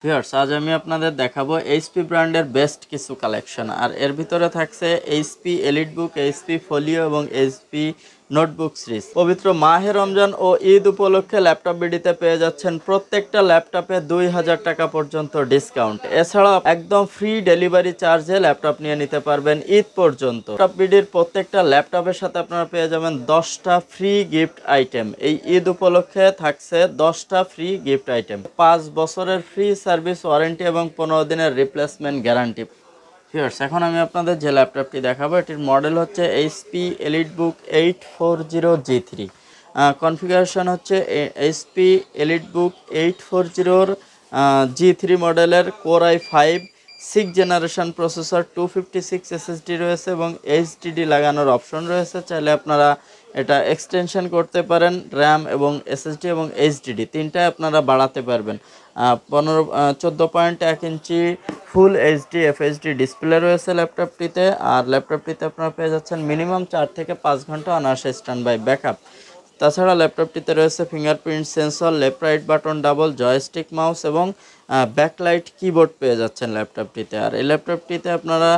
Viewers, আজ আমি আপনাদের দেখাবো এইচপি ব্র্যান্ডের বেস্ট কিছু কালেকশন। আর এর ভিতরে থাকছে এইচপি এলিট বুক, এইচপি ফোলিও এবং এইচপি নোটবুক সিরিজ। পবিত্র মাহে রমজান ও ঈদ উপলক্ষে ল্যাপটপ বিডিতে পেয়ে যাচ্ছেন প্রত্যেকটা ল্যাপটপে 2000 টাকা পর্যন্ত ডিসকাউন্ট। এছাড়াও একদম ফ্রি ডেলিভারি চার্জে ল্যাপটপ নিয়ে নিতে পারবেন ঈদ পর্যন্ত। ল্যাপটপ বিডির প্রত্যেকটা ল্যাপটপের সাথে আপনারা পেয়ে যাবেন 10টা ফ্রি গিফট আইটেম। এই ঈদ উপলক্ষে থাকছে 10টা ফ্রি গিফট আইটেম, 5 বছরের ফ্রি সার্ভিস ওয়ারেন্টি এবং 15 দিনের রিপ্লেসমেন্ট গ্যারান্টি। ভিউয়ার্স, এখন আমি আপনাদের যে ল্যাপটপটি দেখাবো এটির মডেল হচ্ছে এইচপি এলিট বুক 840G3। কনফিগারেশন হচ্ছে এইচপি এলিট বুক 840 G3 মডেলের core i5 6 generation processor, 256 SSD রয়েছে এবং এইচডিডি লাগানোর অপশন রয়েছে। চাইলে আপনারা এটা এক্সটেনশন করতে পারেন। র্যাম এবং এসএসডি এবং এইচডিডি তিনটাই আপনারা বাড়াতে পারবেন। 14.1 ইঞ্চি ফুল এইচডি এফএইচডি ডিসপ্লে রয়েছে ল্যাপটপটিতে। আর ল্যাপটপটিতে আপনারা পেয়ে যাচ্ছেন মিনিমাম 4 থেকে 5 ঘন্টা অনায়াসে স্ট্যান্ড বাই ব্যাকআপ। তাছাড়া ল্যাপটপটিতে রয়েছে fingerprint sensor, left right button double, joystick mouse এবং ব্যাকলাইট কিবোর্ড পেয়ে যাচ্ছেন ল্যাপটপটিতে। আর এই ল্যাপটপটিতে আপনারা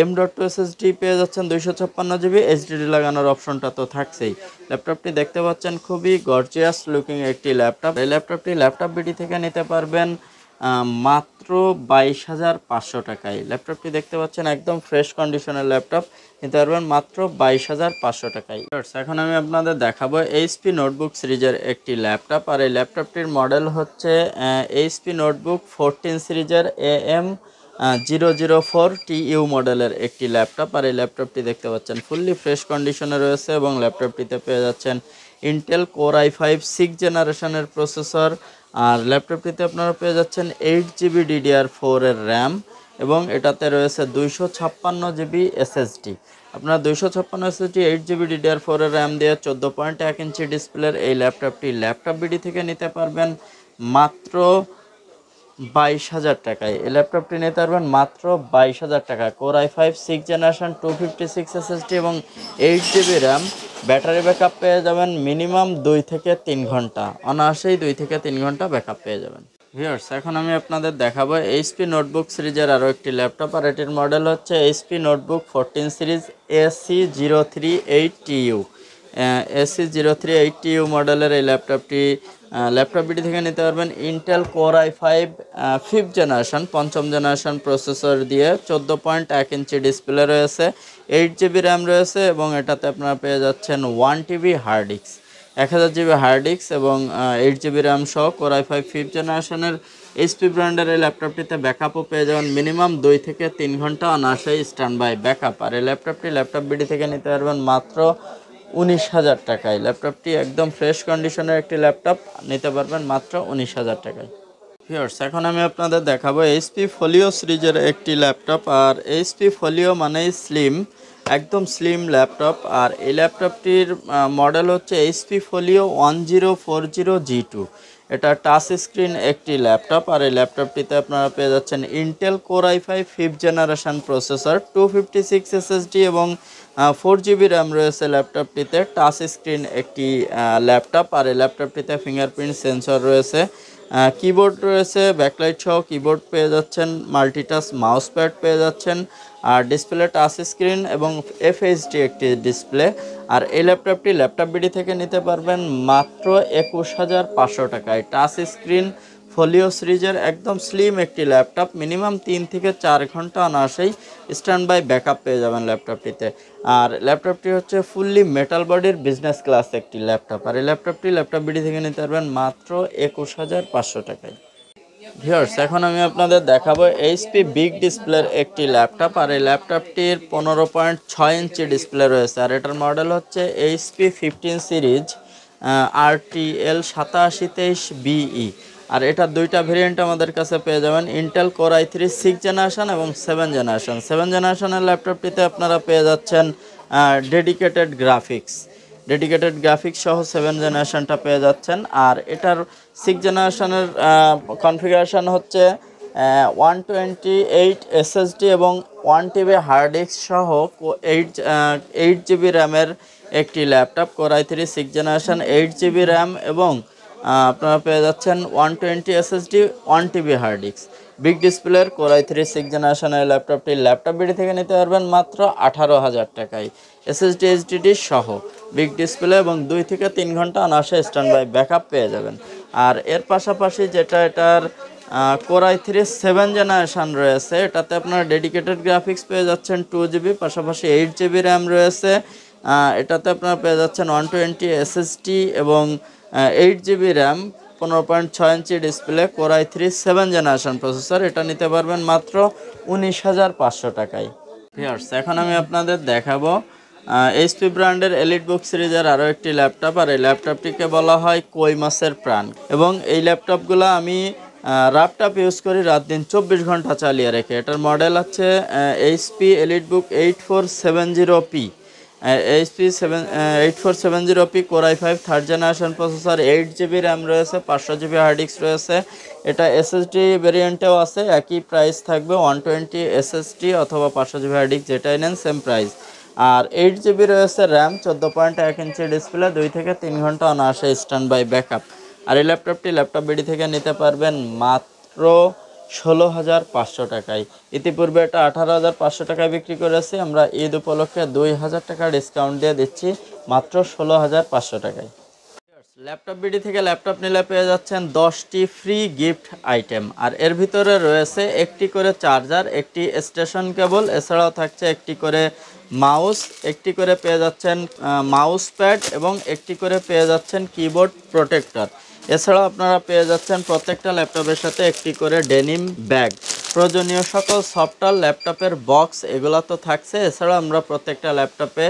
M.2 এসএসডি পেয়ে যাচ্ছেন 256 GB, এইচডিডি লাগানোর অপশনটা তো থাকছেই। ল্যাপটপটি দেখতে পাচ্ছেন খুবই গর্জিয়াস লুকিং একটি ল্যাপটপ। এই ল্যাপটপটি ল্যাপটপ বিডি থেকে নিতে পারবেন মাত্র 22,500 টাকায়। ল্যাপটপটি দেখতে পাচ্ছেন একদম ফ্রেশ কন্ডিশনের ল্যাপটপ, নিতে পারবেন মাত্র 22,500 টাকায়। এখন আমি আপনাদের দেখাবো এইচপি নোটবুক সিরিজের একটি ল্যাপটপ। আর এই ল্যাপটপটির মডেল হচ্ছে এইচপি নোটবুক 14 সিরিজের AM004TU মডেলের একটি ল্যাপটপ। আর এই ল্যাপটপটি দেখতে পাচ্ছেন ফুললি ফ্রেশ কন্ডিশনে রয়েছে এবং ল্যাপটপটিতে পেয়ে যাচ্ছেন ইন্টেল কোর i5 6 জেনারেশনের প্রসেসর। আর ল্যাপটপটিতে আপনারা পেয়ে যাচ্ছেন 8GB DDR4 এর র্যাম এবং এটাতে রয়েছে 256GB এসএসডি। আপনারা 256 এসএসডি 8GB DDR4 এর র্যাম দিয়ে 14.1 ইঞ্চি ডিসপ্লের এই ল্যাপটপটি ল্যাপটপ বিডি থেকে নিতে পারবেন মাত্র 22,000 টাকায়। এই ল্যাপটপটি নিতে পারবেন মাত্র 22,000 টাকা। কোর i5 6 জেনারেশন, 256 এসএসডি এবং 8GB র্যাম। ব্যাটারি ব্যাকআপ পেয়ে যাবেন মিনিমাম 2 থেকে 3 ঘন্টা, অনায়াসেই 2 থেকে 3 ঘন্টা ব্যাকআপ পেয়ে যাবেন। ভিউয়ার্স, এখন আমি আপনাদের দেখাবো এইচপি নোটবুক সিরিজের আরও একটি ল্যাপটপ। আর এটির মডেল হচ্ছে HP notebook 14 series AC038TU। AC038TU মডেলের এই ল্যাপটপটি ল্যাপটপ বিডি থেকে নিতে পারবেন Intel core i5 5th generation, 5ম জেনারেশন প্রসেসর দিয়ে। 14.1 ইঞ্চি ডিসপ্লে রয়েছে, 8GB র্যাম রয়েছে এবং এটাতে আপনারা পেয়ে যাচ্ছেন 1TB hard disk, 1000GB hard disk এবং 8GB র্যাম সহ কোর i5 5th জেনারেশনের এইচপি ব্র্যান্ডের এই ল্যাপটপটিতে ব্যাকআপও পেয়ে যাবেন মিনিমাম 2 থেকে 3 ঘন্টা অনায়াসেই স্ট্যান্ড বাই ব্যাকআপ। আর এই ল্যাপটপটি ল্যাপটপ বিডি থেকে নিতে পারবেন মাত্র 19,000 টাকায়। ল্যাপটপটি একদম ফ্রেশ কন্ডিশনের একটি ল্যাপটপ, নিতে পারবেন মাত্র 19,000 টাকায়। ভিউয়ার্স, এখন আমি আপনাদের দেখাবো এইচপি ফোলিও সিরিজের একটি ল্যাপটপ। আর এইচপি ফোলিও মানেই স্লিম, একদম স্লিম ল্যাপটপ। আর এই ল্যাপটপটির মডেল হচ্ছে এইচপি ফোলিও 1040G2। এটা টাচ স্ক্রিন একটি ল্যাপটপ। আর এই ল্যাপটপটিতে আপনারা পেয়ে যাচ্ছেন Intel core i5 5th generation processor, 256 SSD এবং 4GB র্যাম রয়েছে ল্যাপটপটিতে। টাচ স্ক্রিন একটি ল্যাপটপ। আর এই ল্যাপটপটিতে ফিঙ্গারপ্রিন্ট সেন্সর রয়েছে, কিবোর্ড রয়েছে, ব্যাকলাইট সহ কিবোর্ড পেয়ে যাচ্ছেন, মাল্টিটাচ মাউস প্যাড পেয়ে যাচ্ছেন। আর ডিসপ্লে টাচ স্ক্রিন এবং এফএইচডি একটি ডিসপ্লে। আর এই ল্যাপটপটি ল্যাপটপ বিডি থেকে নিতে পারবেন মাত্র 21,500 টাকায়। টাচ স্ক্রিন ফোলিও সিরিজের একদম স্লিম একটি ল্যাপটপ, মিনিমাম 3 থেকে 4 ঘন্টা অনায়াসেই স্ট্যান্ড বাই ব্যাকআপ পেয়ে যাবেন ল্যাপটপটিতে। আর ল্যাপটপটি হচ্ছে ফুললি মেটাল বডির বিজনেস ক্লাস একটি ল্যাপটপ। আর এই ল্যাপটপটি ল্যাপটপ বিডি থেকে নিতে পারবেন মাত্র 21,500 টাকায়। ভিউয়ার্স, এখন আমি আপনাদের দেখাবো এইচপি বিগ ডিসপ্লের একটি ল্যাপটপ। আর এই ল্যাপটপটির 15.6 ইঞ্চি ডিসপ্লে রয়েছে। আর এটার মডেল হচ্ছে এইচপি 15 সিরিজ RTL 8723BE। আর এটার দুইটা ভেরিয়েন্ট আমাদের কাছে পেয়ে যাবেন, ইন্টেল কোর i3 6 জেনারেশন এবং 7 জেনারেশন। 7 জেনারেশনের ল্যাপটপটিতে আপনারা পেয়ে যাচ্ছেন ডেডিকেটেড গ্রাফিক্স সহ 7 জেনারেশনটা পেয়ে যাচ্ছেন। আর এটার 6 জেনারেশনের কনফিগারেশন হচ্ছে 128 এসএসডি এবং 1TB হার্ড ডিস্ক সহ 8GB র্যামের একটি laptop. Core i3 6 generation, 8GB RAM এবং আপনারা পেয়ে যাচ্ছেন 120 SSD 1 TB hard disk. Big ডিসপ্লের Core i3 6th জেনারেশনের ল্যাপটপটি ল্যাপটপবিডি থেকে নিতে পারবেন মাত্র 18,000 টাকায়, এসএসডি এইচডিডি সহ। বিগ ডিসপ্লে এবং 2 থেকে 3 ঘন্টা অনায়াসে স্ট্যান্ড বাই ব্যাকআপ পেয়ে যাবেন। আর এর পাশাপাশি যেটা এটার Core i3 7 জেনারেশন রয়েছে, এটাতে আপনার ডেডিকেটেড গ্রাফিক্স পেয়ে যাচ্ছেন 2 জিবি, পাশাপাশি 8 জিবি র্যাম রয়েছে। এটাতে আপনারা পেয়ে যাচ্ছেন 120 এসএসডি এবং 8 জিবি র্যাম, 15.6 ইঞ্চি display, Core i3 7 generation processor. এটা নিতে পারবেন মাত্র 19,500 টাকায়। ভিউয়ার্স, এখন আমি আপনাদের দেখাবো এইচপি ব্র্যান্ডের এলিট বুক সিরিজের আরও একটি ল্যাপটপ। আর এই ল্যাপটপটিকে বলা হয় কই মাছের প্রাণ। এবং এই ল্যাপটপগুলো আমি ল্যাপটপ ইউজ করি রাত দিন 24 ঘন্টা চালিয়ে রেখে। এটার মডেল হচ্ছে এইচপি এলিট বুক 8470P, HP 8470P Core i5 3rd generation processor, 8 GB RAM রয়েছে, 500 জিবি হার্ড ডিস্ক রয়েছে। এটা এসএসডি ভেরিয়েন্টেও আছে, একই প্রাইস থাকবে, 120 এসএসডি অথবা 500 জিবি হার্ড ডিস্ক যেটাই নেন সেম প্রাইস। আর 8 জিবি রয়েছে র্যাম, 14.1 ইঞ্চি ডিসপ্লে, 2 থেকে 3 ঘন্টা অনায়াসে স্ট্যান্ড বাই ব্যাকআপ। আর এই ল্যাপটপটি ল্যাপটপবিডি থেকে নিতে পারবেন মাত্র 16,500 টাকায়। ইতিপূর্বে এটা 18,500 টাকায় বিক্রি করেছি, আমরা ঈদ উপলক্ষে 2,000 টাকা ডিসকাউন্ট দিয়ে দিচ্ছি মাত্র 16,500 টাকায়। ল্যাপটপবিডি থেকে ল্যাপটপ নিলে পেয়ে যাচ্ছেন 10টি ফ্রি গিফট আইটেম। আর এর ভিতরে রয়েছে একটি করে চার্জার, একটি স্টেশন কেবল, এছাড়াও থাকছে একটি করে মাউস, একটি করে পেয়ে যাচ্ছেন মাউস প্যাড এবং একটি করে পেয়ে যাচ্ছেন কিবোর্ড প্রোটেক্টর। এছাড়াও আপনারা পেয়ে যাচ্ছেন প্রত্যেকটা ল্যাপটপের সাথে একটি করে ডেনিম ব্যাগ। প্রয়োজনীয় সকল সফটওয়্যার, ল্যাপটপের বক্স এগুলো তো থাকছে। এছাড়াও আমরা প্রত্যেকটা ল্যাপটপে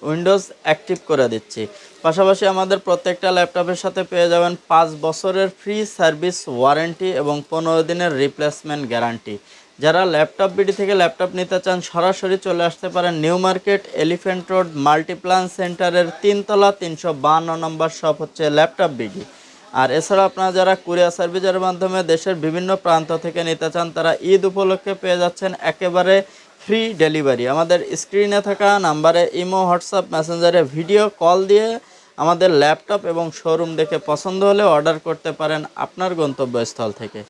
উইন্ডোজ অ্যাক্টিভ করে দিচ্ছি। পাশাপাশি আমাদের প্রত্যেকটা ল্যাপটপের সাথে পেয়ে যাবেন 5 বছরের ফ্রি সার্ভিস ওয়ারেন্টি এবং 15 দিনের রিপ্লেসমেন্ট গ্যারান্টি। যারা ল্যাপটপবিডি থেকে ল্যাপটপ নিতে চান সরাসরি চলে আসতে পারেন new market elephant road Multiplan সেন্টারের 3 তলা 352 নম্বর শপ হচ্ছে ল্যাপটপবিডি। আর এছাড়া আপনারা যারা কুরিয়ার সার্ভিসের মাধ্যমে দেশের বিভিন্ন প্রান্ত থেকে নিতে চান তারা ঈদ উপলক্ষে পেয়ে যাচ্ছেন একেবারে ফ্রি ডেলিভারি। আমাদের স্ক্রিনে থাকা নাম্বারে ইমো, হোয়াটসঅ্যাপ, মেসেঞ্জারে ভিডিও কল দিয়ে আমাদের ল্যাপটপ এবং শোরুম দেখে পছন্দ হলে অর্ডার করতে পারেন আপনার গন্তব্যস্থল থেকে।